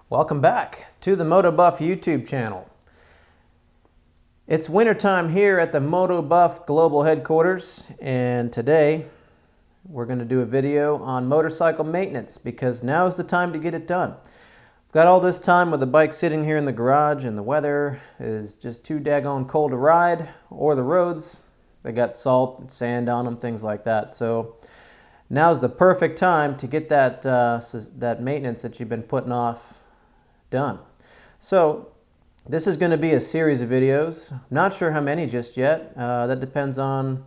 Welcome back to the MotoBuff YouTube channel. It's wintertime here at the MotoBuff Global Headquarters, and today we're going to do a video on motorcycle maintenance because now's the time to get it done. I've got all this time with the bike sitting here in the garage and the weather is just too daggone cold to ride, or the roads, they got salt and sand on them, things like that. So now's the perfect time to get that maintenance that you've been putting off done. So this is going to be a series of videos. I'm not sure how many just yet. That depends on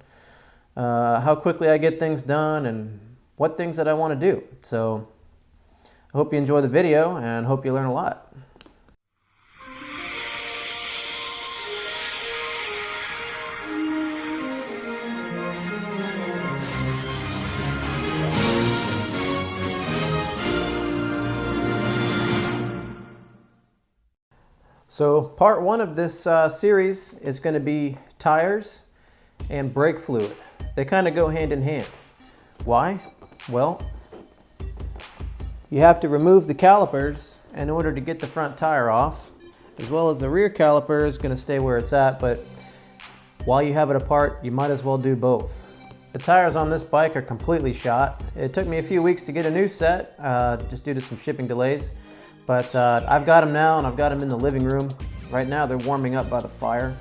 how quickly I get things done and what things that I want to do. So I hope you enjoy the video and hope you learn a lot. So part one of this series is going to be tires and brake fluid. They kind of go hand in hand. Why? Well, you have to remove the calipers in order to get the front tire off, as well as the rear caliper is going to stay where it's at, but while you have it apart, you might as well do both. The tires on this bike are completely shot. It took me a few weeks to get a new set, just due to some shipping delays. But I've got them now, and I've got them in the living room. Right now they're warming up by the fire.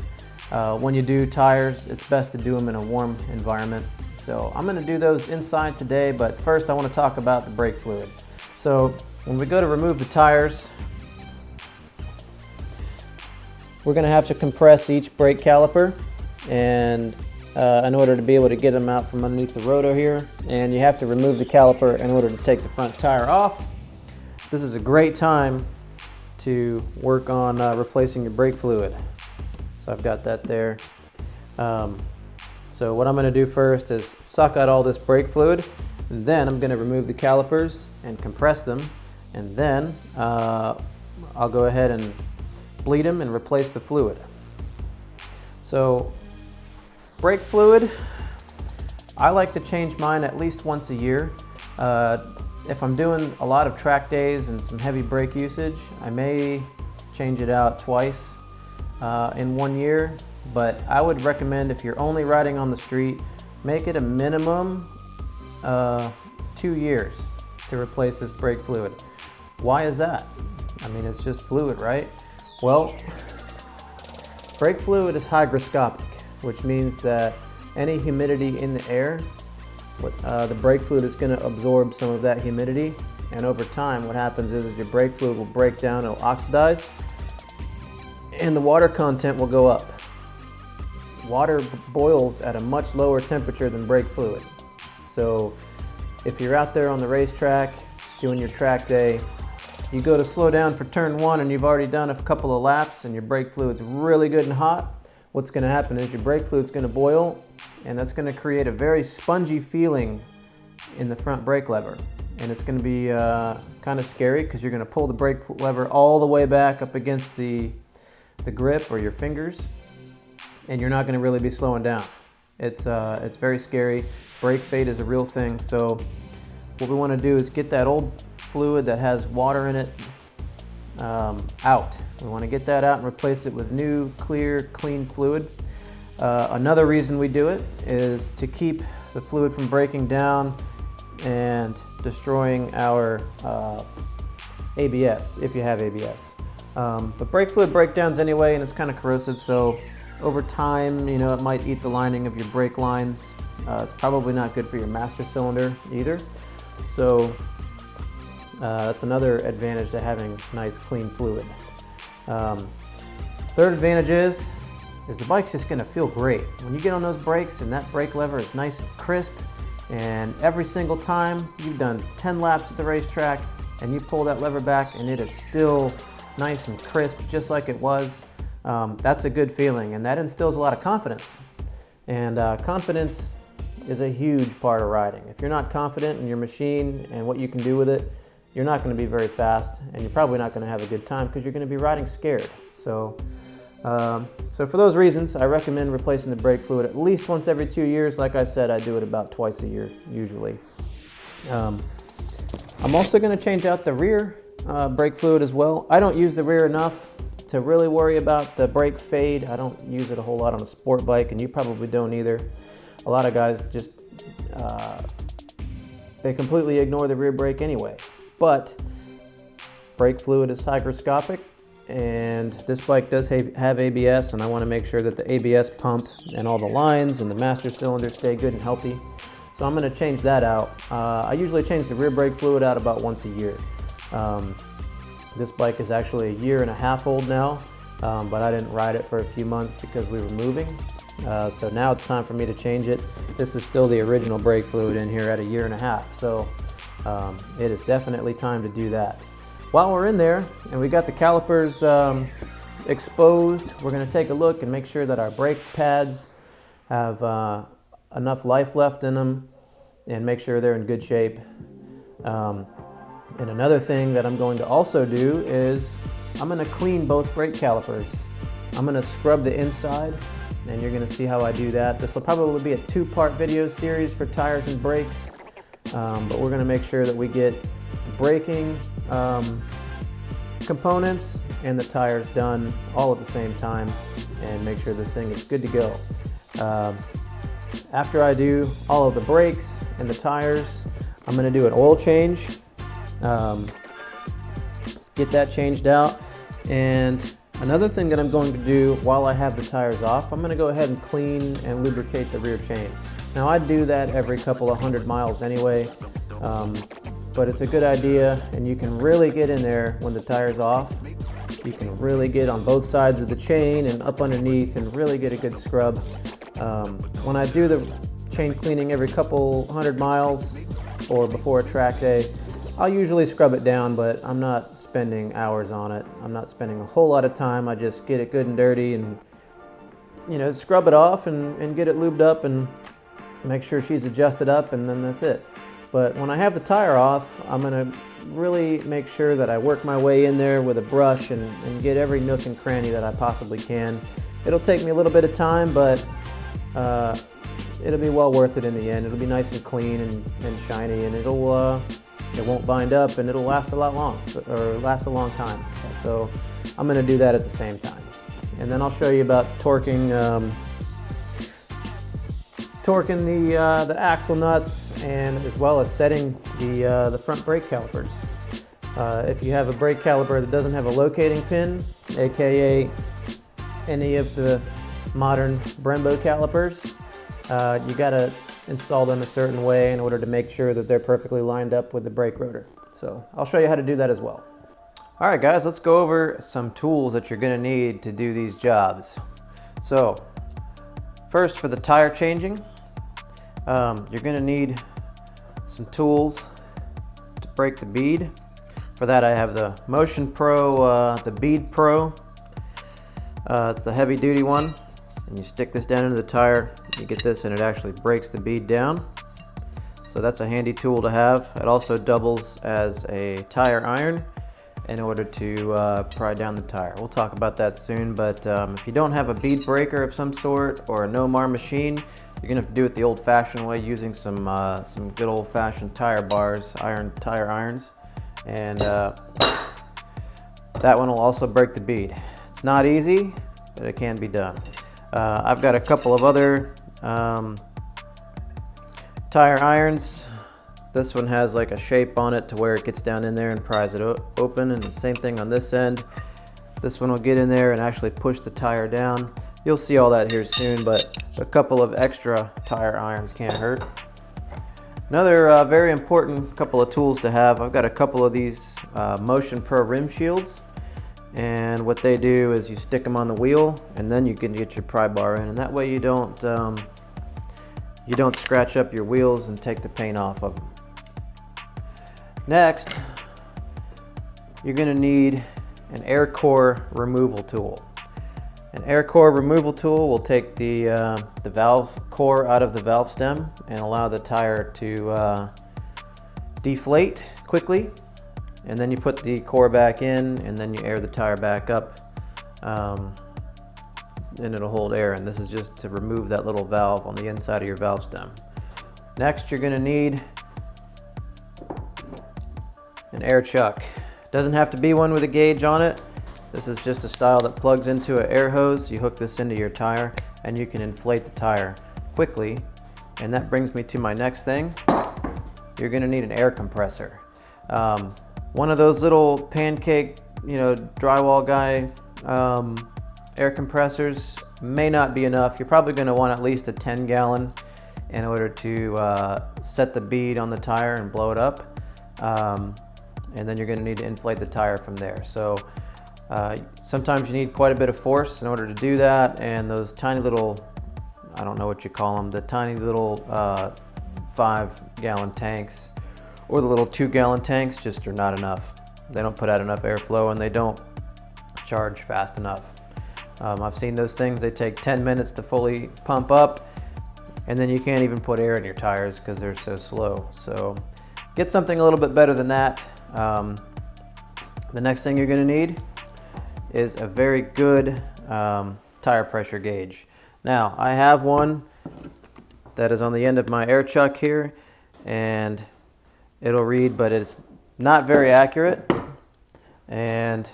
When you do tires, it's best to do them in a warm environment. So I'm going to do those inside today, but first I want to talk about the brake fluid. So when we go to remove the tires, we're going to have to compress each brake caliper, and in order to be able to get them out from underneath the rotor here, and you have to remove the caliper in order to take the front tire off. This is a great time to work on replacing your brake fluid. So I've got that there. So what I'm going to do first is suck out all this brake fluid, and then I'm going to remove the calipers and compress them, and then I'll go ahead and bleed them and replace the fluid. So brake fluid, I like to change mine at least once a year. If I'm doing a lot of track days and some heavy brake usage, I may change it out twice in 1 year, but I would recommend, if you're only riding on the street, make it a minimum 2 years to replace this brake fluid. Why is that? I mean, it's just fluid, right? Well, brake fluid is hygroscopic, which means that any humidity in the air, the brake fluid is going to absorb some of that humidity, and over time what happens is your brake fluid will break down, it'll oxidize, and the water content will go up. Water boils at a much lower temperature than brake fluid. So if you're out there on the racetrack doing your track day, you go to slow down for turn one and you've already done a couple of laps and your brake fluid's really good and hot, what's going to happen is your brake fluid's going to boil, and that's going to create a very spongy feeling in the front brake lever. And it's going to be kind of scary because you're going to pull the brake lever all the way back up against the grip or your fingers, and you're not going to really be slowing down. It's very scary. Brake fade is a real thing. So what we want to do is get that old fluid that has water in it out. We want to get that out and replace it with new, clear, clean fluid. Another reason we do it is to keep the fluid from breaking down and destroying our ABS, if you have ABS. But brake fluid breakdowns anyway, and it's kind of corrosive, so over time, you know, it might eat the lining of your brake lines. It's probably not good for your master cylinder either. So that's another advantage to having nice, clean fluid. Third advantage is the bike's just going to feel great. When you get on those brakes and that brake lever is nice and crisp, and every single time you've done 10 laps at the racetrack and you pull that lever back and it is still nice and crisp just like it was, that's a good feeling, and that instills a lot of confidence. And confidence is a huge part of riding. If you're not confident in your machine and what you can do with it, you're not going to be very fast, and you're probably not going to have a good time because you're going to be riding scared. So for those reasons, I recommend replacing the brake fluid at least once every 2 years. Like I said, I do it about twice a year usually. I'm also going to change out the rear brake fluid as well. I don't use the rear enough to really worry about the brake fade. I don't use it a whole lot on a sport bike, and you probably don't either. A lot of guys just, they completely ignore the rear brake anyway. But brake fluid is hygroscopic, and this bike does have ABS, and I want to make sure that the ABS pump and all the lines and the master cylinder stay good and healthy. So I'm going to change that out. I usually change the rear brake fluid out about once a year. This bike is actually 1.5 years old now, but I didn't ride it for a few months because we were moving. So now it's time for me to change it. This is still the original brake fluid in here at 1.5 years, so it is definitely time to do that. While we're in there and we got the calipers exposed, we're going to take a look and make sure that our brake pads have enough life left in them and make sure they're in good shape. And another thing that I'm going to also do is I'm going to clean both brake calipers. I'm going to scrub the inside, and you're going to see how I do that. This will probably be a 2-part video series for tires and brakes, but we're going to make sure that we get the braking components and the tires done all at the same time and make sure this thing is good to go. After I do all of the brakes and the tires, I'm going to do an oil change. Get that changed out, and another thing that I'm going to do while I have the tires off, I'm going to go ahead and clean and lubricate the rear chain. Now I do that every couple of 100 miles anyway, but it's a good idea, and you can really get in there when the tire's off. You can really get on both sides of the chain and up underneath and really get a good scrub. When I do the chain cleaning every couple 100 miles or before a track day, I'll usually scrub it down, but I'm not spending hours on it. I'm not spending a whole lot of time. I just get it good and dirty and, you know, scrub it off and get it lubed up and make sure she's adjusted up, and then that's it. But when I have the tire off, I'm gonna really make sure that I work my way in there with a brush and get every nook and cranny that I possibly can. It'll take me a little bit of time, but it'll be well worth it in the end. It'll be nice and clean and shiny, and it won't bind up, and it'll last a long time. So I'm going to do that at the same time, and then I'll show you about torquing the axle nuts, and as well as setting the front brake calipers. If you have a brake caliper that doesn't have a locating pin, aka any of the modern Brembo calipers, you gotta install them a certain way in order to make sure that they're perfectly lined up with the brake rotor. So I'll show you how to do that as well. All right guys, let's go over some tools that you're gonna need to do these jobs. So first, for the tire changing, you're gonna need some tools to break the bead. For that I have the Motion Pro, the Bead Pro. It's the heavy duty one, and you stick this down into the tire, you get this, and it actually breaks the bead down. So that's a handy tool to have. It also doubles as a tire iron in order to pry down the tire. We'll talk about that soon, but if you don't have a bead breaker of some sort or a Nomar machine, you're gonna have to do it the old-fashioned way, using some good old-fashioned tire bars, tire irons, and that one will also break the bead. It's not easy, but it can be done. I've got a couple of other tire irons. This one has like a shape on it to where it gets down in there and pries it open, and the same thing on this end. This one will get in there and actually push the tire down. You'll see all that here soon, but a couple of extra tire irons can't hurt. Another very important couple of tools to have, I've got a couple of these Motion Pro rim shields. And what they do is you stick them on the wheel, and then you can get your pry bar in, and that way you don't scratch up your wheels and take the paint off of them. Next, you're going to need an air core removal tool. An air core removal tool will take the valve core out of the valve stem and allow the tire to deflate quickly. And then you put the core back in, and then you air the tire back up, and it'll hold air. And this is just to remove that little valve on the inside of your valve stem. Next, you're going to need an air chuck. Doesn't have to be one with a gauge on it. This is just a style that plugs into an air hose. You hook this into your tire and you can inflate the tire quickly. And that brings me to my next thing. You're gonna need an air compressor. One of those little pancake, drywall guy air compressors may not be enough. You're probably gonna want at least a 10-gallon in order to set the bead on the tire and blow it up. And then you're gonna need to inflate the tire from there. So sometimes you need quite a bit of force in order to do that, and those tiny little, I don't know what you call them, the tiny little 5-gallon tanks or the little 2-gallon tanks just are not enough. They don't put out enough airflow and they don't charge fast enough. I've seen those things, they take 10 minutes to fully pump up, and then you can't even put air in your tires because they're so slow. So get something a little bit better than that. The next thing you're gonna need is a very good tire pressure gauge. Now, I have one that is on the end of my air chuck here, and it'll read, but it's not very accurate. And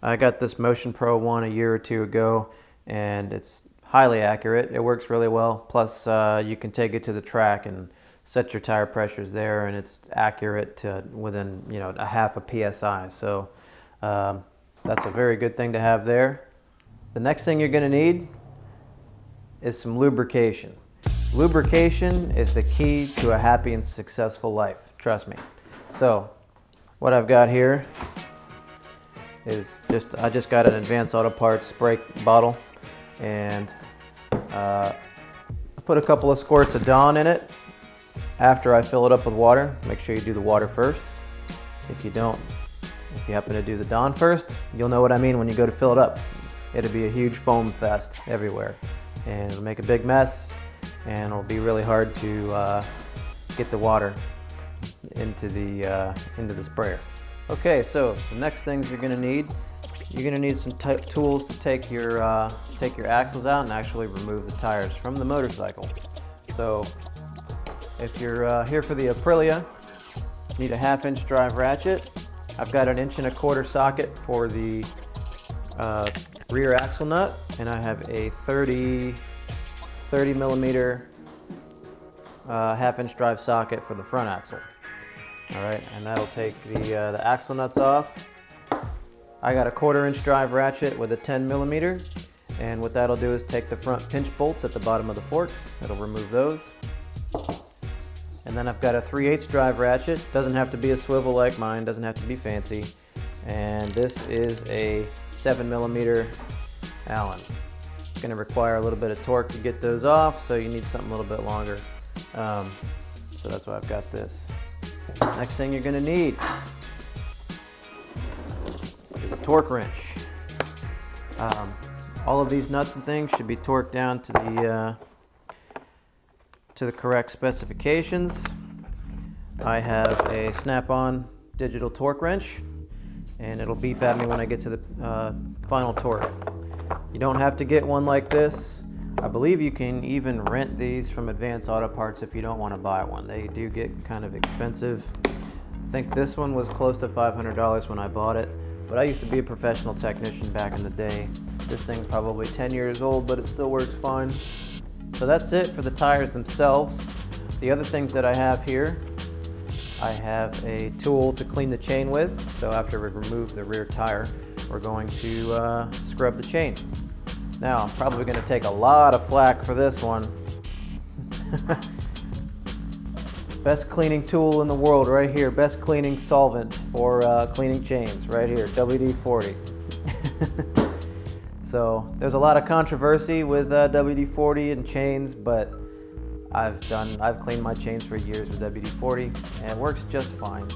I got this Motion Pro one a year or two ago, and it's highly accurate. It works really well. Plus, you can take it to the track and set your tire pressures there, and it's accurate to within a half a PSI. So that's a very good thing to have there. The next thing you're going to need is some lubrication. Lubrication is the key to a happy and successful life, trust me. So what I've got here is I just got an Advanced Auto Parts spray bottle, and I put a couple of squirts of Dawn in it after I fill it up with water. Make sure you do the water first. If you happen to do the Dawn first, you'll know what I mean when you go to fill it up. It'll be a huge foam fest everywhere, and it'll make a big mess, and it'll be really hard to get the water into the sprayer. Okay, so the next things you're gonna need some tools to take your axles out and actually remove the tires from the motorcycle. So if you're here for the Aprilia, you need a 1/2-inch drive ratchet. I've got an 1 1/4 socket for the rear axle nut, and I have a 30 millimeter 1/2-inch drive socket for the front axle. All right, and that'll take the axle nuts off. I got a 1/4-inch drive ratchet with a 10 millimeter, and what that'll do is take the front pinch bolts at the bottom of the forks. It'll remove those. And then I've got a 3/8 drive ratchet. Doesn't have to be a swivel like mine, doesn't have to be fancy. And this is a 7 millimeter Allen. It's gonna require a little bit of torque to get those off, so you need something a little bit longer. So that's why I've got this. Next thing you're gonna need is a torque wrench. All of these nuts and things should be torqued down to the correct specifications. I have a snap-on digital torque wrench, and it'll beep at me when I get to the final torque. You don't have to get one like this. I believe you can even rent these from Advanced Auto Parts if you don't want to buy one. They do get kind of expensive. I think this one was close to $500 when I bought it, but I used to be a professional technician back in the day. This thing's probably 10 years old, but it still works fine. So that's it for the tires themselves. The other things that I have here, I have a tool to clean the chain with. So after we remove the rear tire, we're going to scrub the chain. Now, I'm probably going to take a lot of flack for this one. Best cleaning tool in the world right here. Best cleaning solvent for cleaning chains right here, WD-40. So there's a lot of controversy with WD-40 and chains, but I've cleaned my chains for years with WD-40, and it works just fine.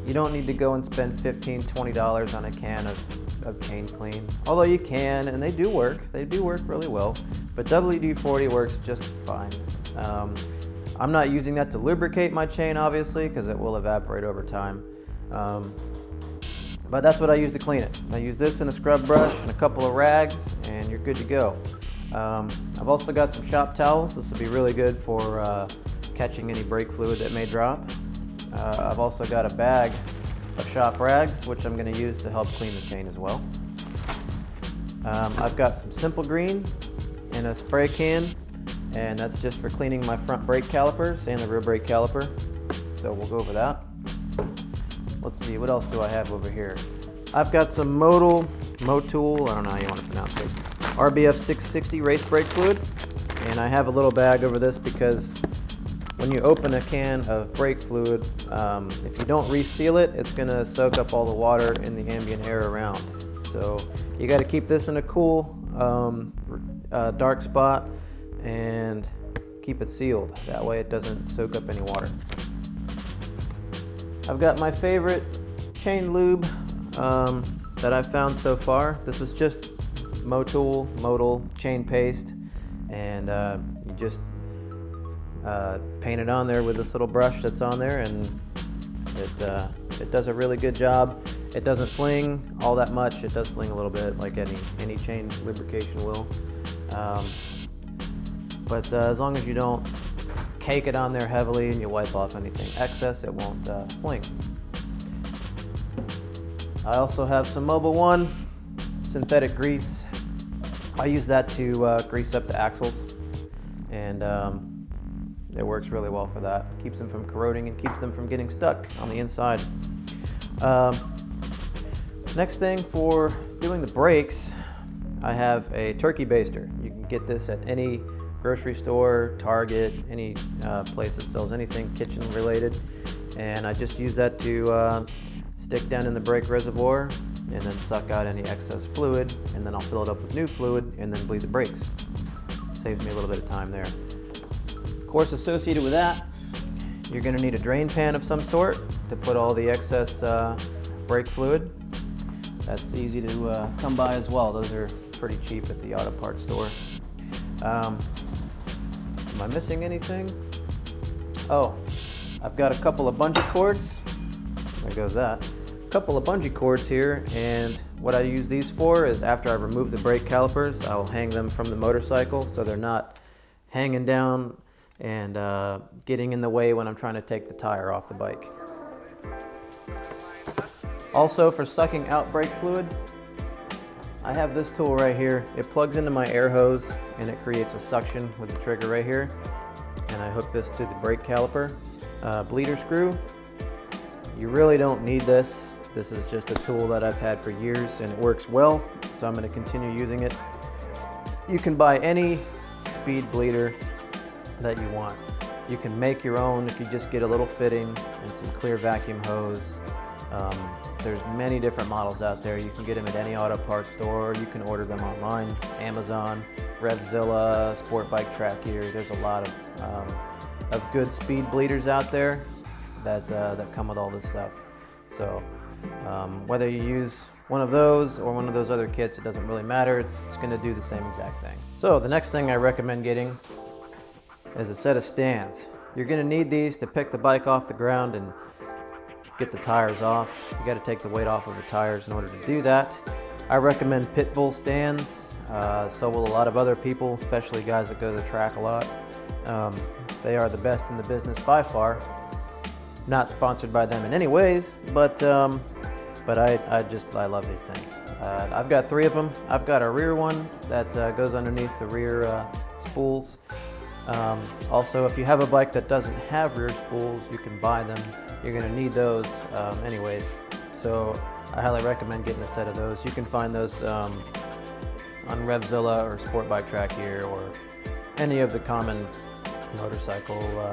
You don't need to go and spend $15, $20 on a can of chain clean, although you can, and they do work. They do work really well, but WD-40 works just fine. I'm not using that to lubricate my chain, obviously, because it will evaporate over time. But that's what I use to clean it. I use this and a scrub brush and a couple of rags, and you're good to go. I've also got some shop towels. This will be really good for catching any brake fluid that may drop. I've also got a bag of shop rags, which I'm going to use to help clean the chain as well. I've got some Simple Green in a spray can, and that's just for cleaning my front brake calipers and the rear brake caliper. So we'll go over that. Let's see, what else do I have over here? I've got some Motul, I don't know how you want to pronounce it, RBF 660 race brake fluid. And I have a little bag over this because when you open a can of brake fluid, if you don't reseal it, it's going to soak up all the water in the ambient air around. So you got to keep this in a cool, dark spot and keep it sealed. That way it doesn't soak up any water. I've got my favorite chain lube that I've found so far. This is just Motul chain paste. And you just paint it on there with this little brush that's on there, and it does a really good job. It doesn't fling all that much. It does fling a little bit, like any chain lubrication will. But as long as you don't cake it on there heavily and you wipe off anything excess, it won't fling. I also have some Mobil 1 synthetic grease. I use that to grease up the axles, and it works really well for that. Keeps them from corroding and keeps them from getting stuck on the inside. Next thing for doing the brakes, I have a turkey baster. You can get this at any grocery store, Target, any place that sells anything kitchen related. And I just use that to stick down in the brake reservoir and then suck out any excess fluid, and then I'll fill it up with new fluid and then bleed the brakes. Saves me a little bit of time there. Of course, associated with that, you're going to need a drain pan of some sort to put all the excess brake fluid. That's easy to come by as well. Those are pretty cheap at the auto parts store. Am I missing anything? Oh, I've got a couple of bungee cords. There goes that. Couple of bungee cords here, and what I use these for is after I remove the brake calipers, I will hang them from the motorcycle so they're not hanging down and getting in the way when I'm trying to take the tire off the bike. Also, for sucking out brake fluid, I have this tool right here. It plugs into my air hose and it creates a suction with the trigger right here, and I hook this to the brake caliper bleeder screw. You really don't need this. This is just a tool that I've had for years and it works well, so I'm going to continue using it. You can buy any speed bleeder that you want. You can make your own if you just get a little fitting and some clear vacuum hose. There's many different models out there. You can get them at any auto parts store. You can order them online, Amazon, Revzilla, Sport Bike Track Gear. There's a lot of good speed bleeders out there that come with all this stuff. So whether you use one of those or one of those other kits, it doesn't really matter. It's going to do the same exact thing. So the next thing I recommend getting is a set of stands. You're going to need these to pick the bike off the ground and get the tires off. You got to take the weight off of the tires in order to do that. I recommend pit bull stands. So will a lot of other people, especially guys that go to the track a lot. They are the best in the business by far. Not sponsored by them in any ways, but I love these things. I've got 3 of them. I've got a rear one that goes underneath the rear spools. Also, if you have a bike that doesn't have rear spools, you can buy them. You're going to need those anyways. So I highly recommend getting a set of those. You can find those on Revzilla or Sport Bike Track Gear or any of the common motorcycle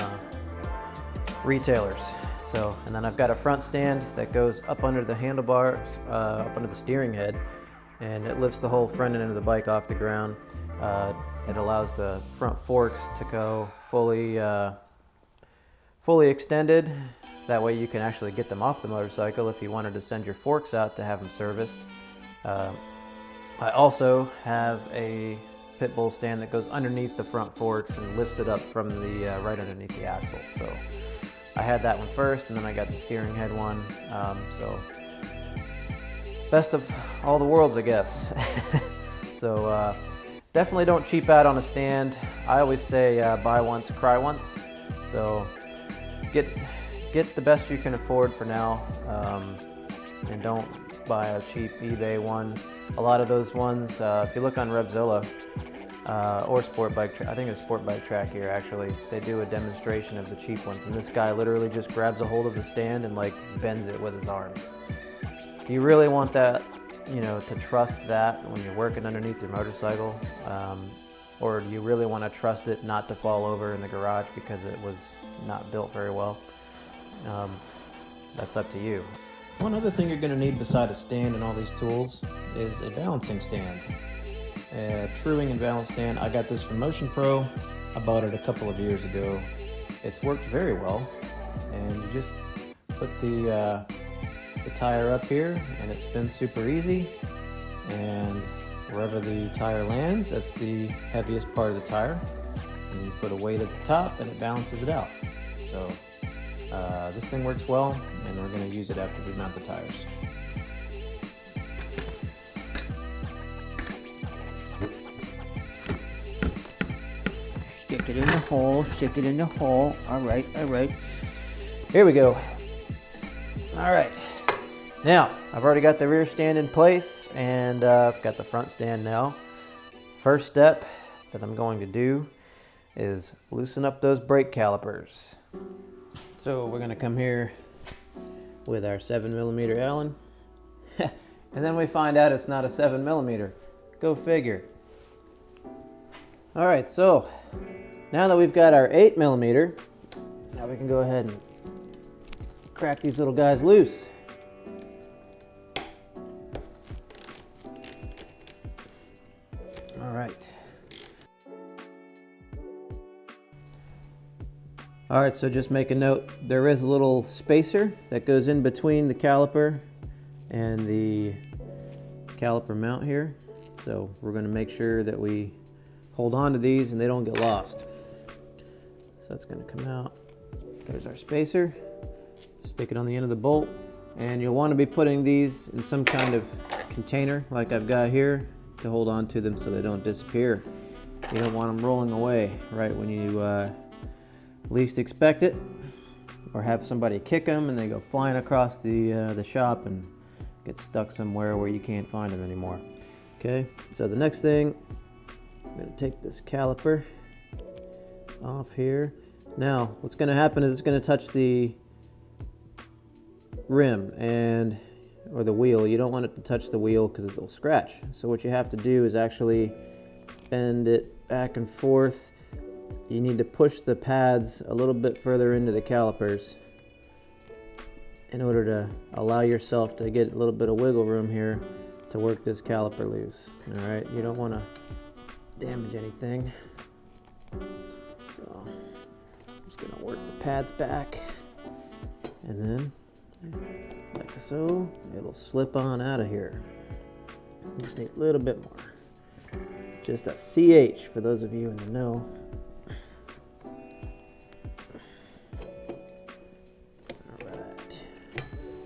retailers. So, and then I've got a front stand that goes up under the handlebars, up under the steering head, and it lifts the whole front end of the bike off the ground. It allows the front forks to go fully extended. That way you can actually get them off the motorcycle if you wanted to send your forks out to have them serviced. I also have a pit bull stand that goes underneath the front forks and lifts it up from the right underneath the axle. So I had that one first, and then I got the steering head one. So best of all the worlds, I guess. So definitely don't cheap out on a stand. I always say buy once, cry once. So get the best you can afford for now. and don't buy a cheap eBay one. A lot of those ones, if you look on Revzilla or Sport Bike, I think it's Sport Bike Track here actually, they do a demonstration of the cheap ones, and this guy literally just grabs a hold of the stand and like bends it with his arms. Do you really want that, you know, to trust that when you're working underneath your motorcycle? Or do you really want to trust it not to fall over in the garage because it was not built very well? That's up to you. One other thing you're going to need beside a stand and all these tools is a balancing stand. A truing and balance stand. I got this from Motion Pro. I bought it a couple of years ago. It's worked very well, and you just put the tire up here and it spins super easy, and wherever the tire lands, that's the heaviest part of the tire, and you put a weight at the top and it balances it out. So this thing works well, and we're going to use it after we mount the tires. Stick it in the hole, stick it in the hole. All right, all right. Here we go. All right. Now, I've already got the rear stand in place, and I've got the front stand now. First step that I'm going to do is loosen up those brake calipers. So we're going to come here with our 7mm Allen, and then we find out it's not a 7mm. Go figure. All right, so now that we've got our 8mm, now we can go ahead and crack these little guys loose. All right. All right, so just make a note, there is a little spacer that goes in between the caliper and the caliper mount here. So we're going to make sure that we hold on to these and they don't get lost. So that's going to come out. There's our spacer. Stick it on the end of the bolt, and you'll want to be putting these in some kind of container like I've got here to hold on to them so they don't disappear. You don't want them rolling away right when you least expect it, or have somebody kick them and they go flying across the shop and get stuck somewhere where you can't find them anymore. Okay, so the next thing, I'm going to take this caliper off here. Now what's going to happen is it's going to touch the rim or the wheel. You don't want it to touch the wheel because it'll scratch. So what you have to do is actually bend it back and forth. You need to push the pads a little bit further into the calipers in order to allow yourself to get a little bit of wiggle room here to work this caliper loose. All right, you don't want to damage anything. So I'm just going to work the pads back, and then like so, it'll slip on out of here. You just need a little bit more. Just a CH for those of you in the know. Alright,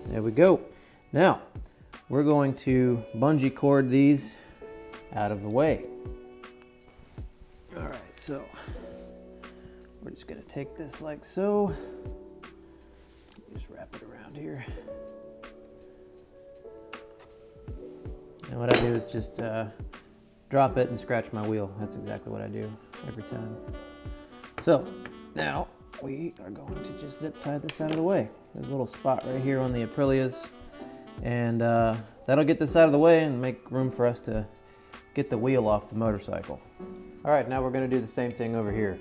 there we go. Now, we're going to bungee cord these out of the way. Alright, so we're just going to take this like so. Just wrap it around here. And what I do is just drop it and scratch my wheel. That's exactly what I do every time. So now we are going to just zip tie this out of the way. There's a little spot right here on the Aprilias, and that'll get this out of the way and make room for us to get the wheel off the motorcycle. All right, now we're going to do the same thing over here.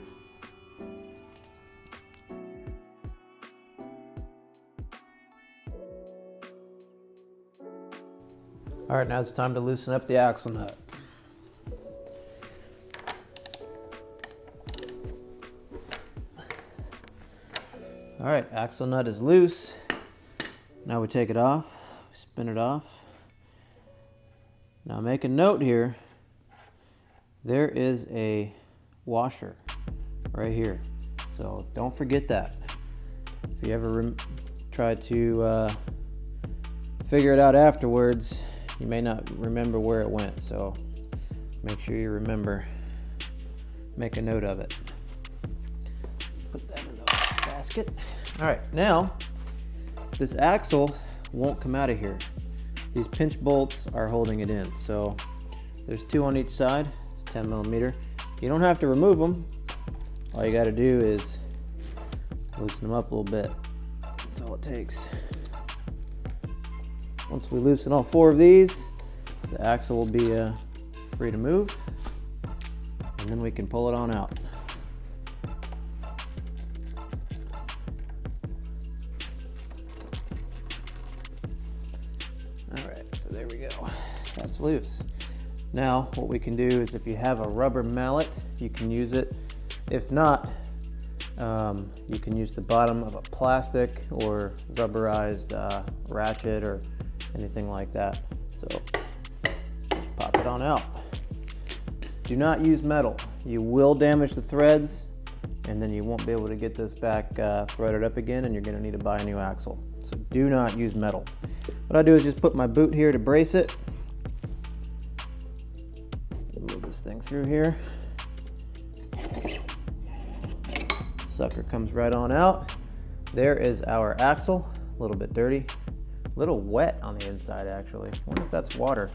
All right, now it's time to loosen up the axle nut. All right, axle nut is loose. Now we take it off, spin it off. Now make a note here, there is a washer right here. So don't forget that. If you ever try to figure it out afterwards, you may not remember where it went, so make sure you remember, make a note of it. Put that in the basket. All right, now this axle won't come out of here. These pinch bolts are holding it in. So there's 2 on each side. It's 10 millimeter. You don't have to remove them. All you got to do is loosen them up a little bit. That's all it takes. Once we loosen all 4 of these, the axle will be free to move, and then we can pull it on out. All right, so there we go. That's loose. Now, what we can do is if you have a rubber mallet, you can use it. If not, you can use the bottom of a plastic or rubberized ratchet or anything like that. So just pop it on out. Do not use metal. You will damage the threads, and then you won't be able to get this back threaded up again, and you're going to need to buy a new axle. So do not use metal. What I do is just put my boot here to brace it. Move this thing through here. Sucker comes right on out. There is our axle. A little bit dirty, a little wet on the inside actually. I wonder if that's water.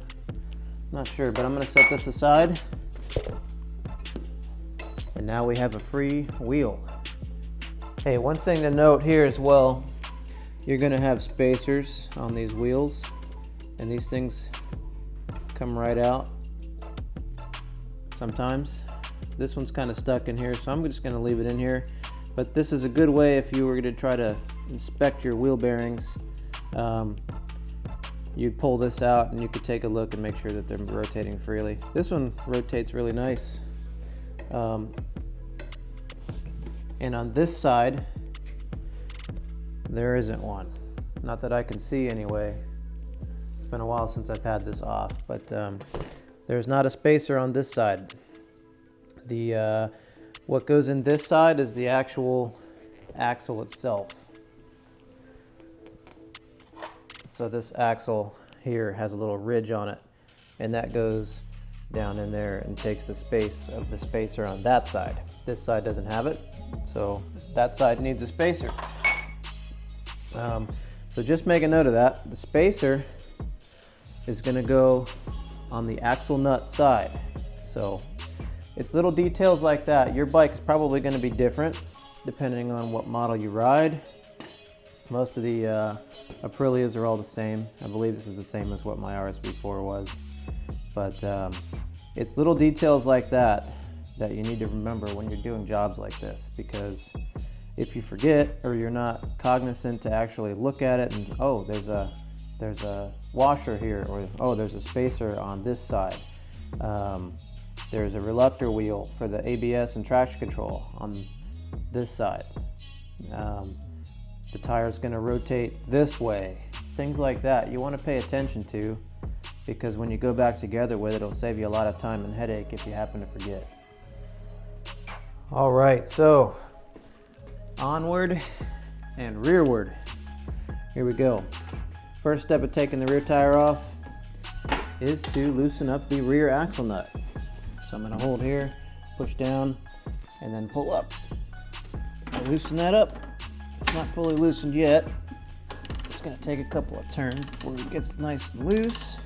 Not sure, but I'm going to set this aside. And now we have a free wheel. Hey, one thing to note here as well, you're going to have spacers on these wheels, and these things come right out sometimes. This one's kind of stuck in here, so I'm just going to leave it in here. But this is a good way if you were to try to inspect your wheel bearings. You'd pull this out and you could take a look and make sure that they're rotating freely. This one rotates really nice. And on this side, there isn't one. Not that I can see anyway. It's been a while since I've had this off, but there's not a spacer on this side. What goes in this side is the actual axle itself. So this axle here has a little ridge on it, and that goes down in there and takes the space of the spacer on that side. This side doesn't have it, so that side needs a spacer. So just make a note of that. The spacer is going to go on the axle nut side. So it's little details like that. Your bike is probably going to be different depending on what model you ride. Most of the Aprilias are all the same. I believe this is the same as what my RSV4 was. But it's little details like that that you need to remember when you're doing jobs like this, because if you forget or you're not cognizant to actually look at it and, oh, there's a washer here, or oh, there's a spacer on this side. There's a reluctor wheel for the ABS and traction control on this side. The tire's going to rotate this way. Things like that you want to pay attention to, because when you go back together with it, it'll save you a lot of time and headache if you happen to forget. All right, so onward and rearward. Here we go. First step of taking the rear tire off is to loosen up the rear axle nut. So I'm going to hold here, push down, and then pull up. I loosen that up. It's not fully loosened yet. It's going to take a couple of turns before it gets nice and loose.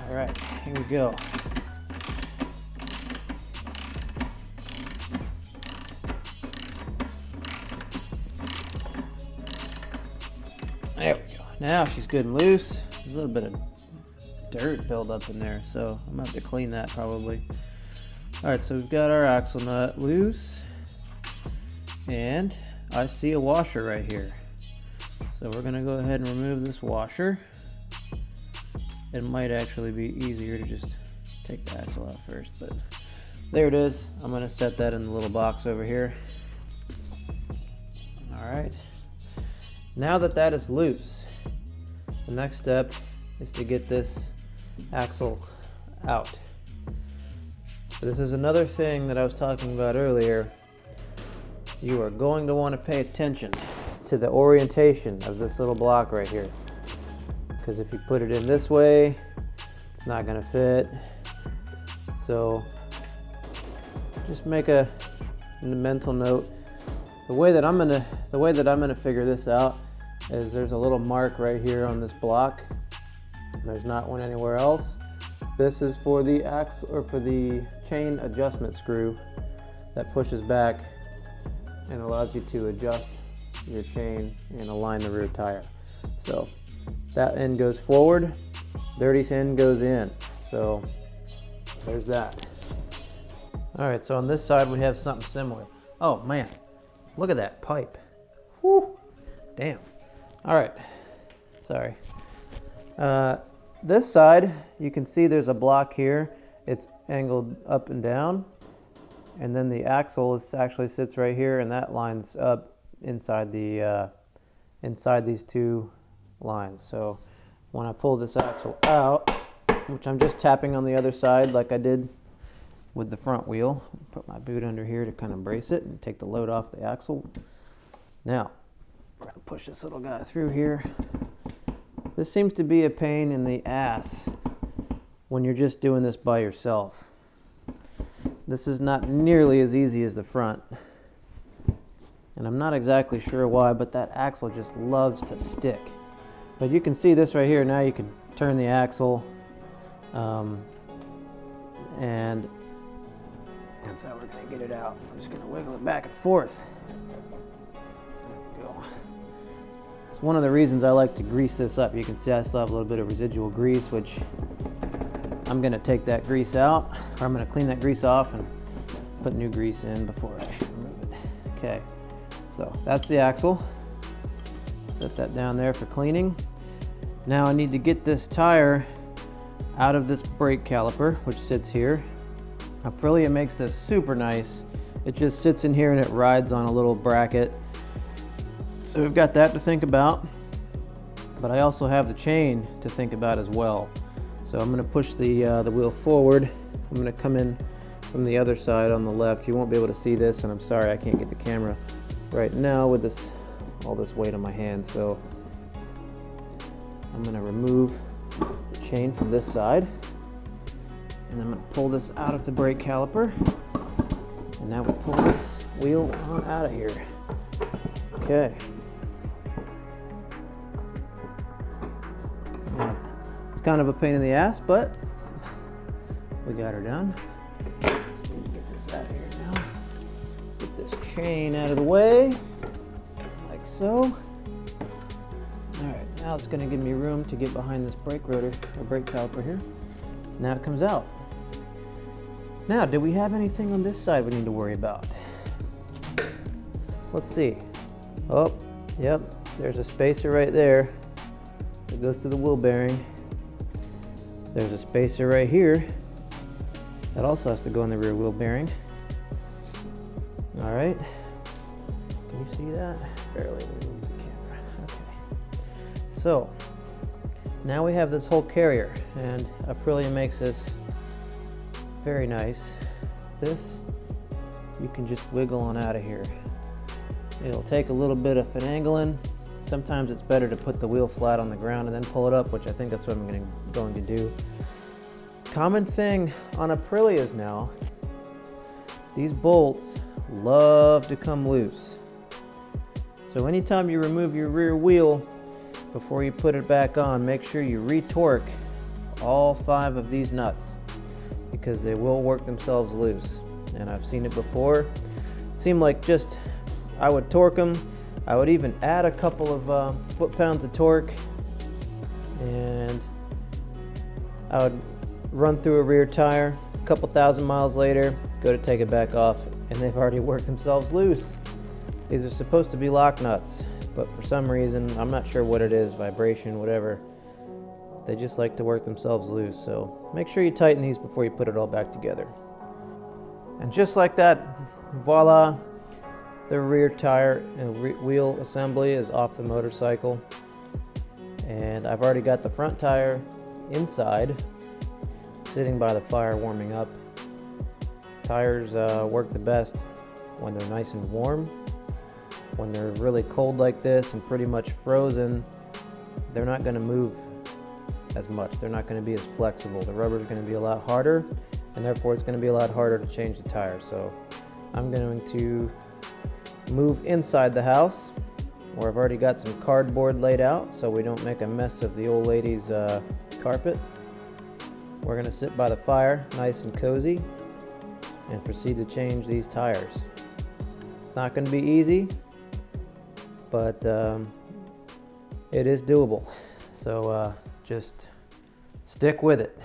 All right, here we go. There we go. Now she's good and loose. There's a little bit of dirt buildup in there, so I'm gonna have to clean that probably. All right, so we've got our axle nut loose, and I see a washer right here. So we're gonna go ahead and remove this washer. It might actually be easier to just take the axle out first, but there it is. I'm gonna set that in the little box over here. All right. Now that that is loose, the next step is to get this axle out. This is another thing that I was talking about earlier. You are going to want to pay attention to the orientation of this little block right here, because if you put it in this way, it's not going to fit. So just make a mental note The way that I'm gonna figure this out is there's a little mark right here on this block. There's not one anywhere else. This is for the axle, or for the chain adjustment screw that pushes back and allows you to adjust your chain and align the rear tire. So that end goes forward, dirty end goes in. So there's that. All right, so on this side we have something similar. Oh man, look at that pipe. Whew, damn. All right, sorry. This side, you can see there's a block here. It's angled up and down. And then the axle actually sits right here, and that lines up inside inside these two lines. So when I pull this axle out, which I'm just tapping on the other side like I did with the front wheel, put my boot under here to kind of brace it and take the load off the axle. Now, we're gonna push this little guy through here. This seems to be a pain in the ass when you're just doing this by yourself. This is not nearly as easy as the front. And I'm not exactly sure why, but that axle just loves to stick. But you can see this right here. Now you can turn the axle, and that's how we're gonna get it out. I'm just gonna wiggle it back and forth. There we go. It's one of the reasons I like to grease this up. You can see I still have a little bit of residual grease, which I'm gonna take that grease out, or I'm gonna clean that grease off and put new grease in before I remove it. Okay, so that's the axle. Set that down there for cleaning. Now I need to get this tire out of this brake caliper, which sits here. Aprilia makes this super nice. It just sits in here and it rides on a little bracket. So we've got that to think about, but I also have the chain to think about as well. So I'm going to push the wheel forward. I'm going to come in from the other side on the left. You won't be able to see this, and I'm sorry I can't get the camera right now with all this weight on my hand. So I'm going to remove the chain from this side, and I'm going to pull this out of the brake caliper. And now we pull this wheel on out of here. Okay. It's kind of a pain in the ass, but we got her done. Just need to get this out of here now. Get this chain out of the way, like so. All right, now it's going to give me room to get behind this brake rotor, or brake caliper here. Now it comes out. Now, do we have anything on this side we need to worry about? Let's see. Oh, yep, there's a spacer right there that goes to the wheel bearing. There's a spacer right here that also has to go in the rear wheel bearing. All right, can you see that? Barely move the camera. Okay, so now we have this whole carrier, and Aprilia makes this very nice. This you can just wiggle on out of here. It'll take a little bit of finagling. Sometimes it's better to put the wheel flat on the ground and then pull it up, which I think that's what I'm going to do. Common thing on Aprilias now, these bolts love to come loose. So anytime you remove your rear wheel, before you put it back on, make sure you re-torque all 5 of these nuts, because they will work themselves loose. And I've seen it before. It seemed like just I would torque them. I would even add a couple of foot-pounds of torque, and I would run through a rear tire. A couple thousand miles later, go to take it back off, and they've already worked themselves loose. These are supposed to be lock nuts, but for some reason, I'm not sure what it is, vibration, whatever, they just like to work themselves loose. So make sure you tighten these before you put it all back together. And just like that, voila, the rear tire and wheel assembly is off the motorcycle. And I've already got the front tire inside, sitting by the fire warming up. Tires work the best when they're nice and warm. When they're really cold like this and pretty much frozen, they're not going to move as much. They're not going to be as flexible. The rubber is going to be a lot harder, and therefore it's going to be a lot harder to change the tire. So I'm going to move inside the house, where I've already got some cardboard laid out so we don't make a mess of the old lady's carpet. We're going to sit by the fire, nice and cozy, and proceed to change these tires. It's not going to be easy, but it is doable. So just stick with it.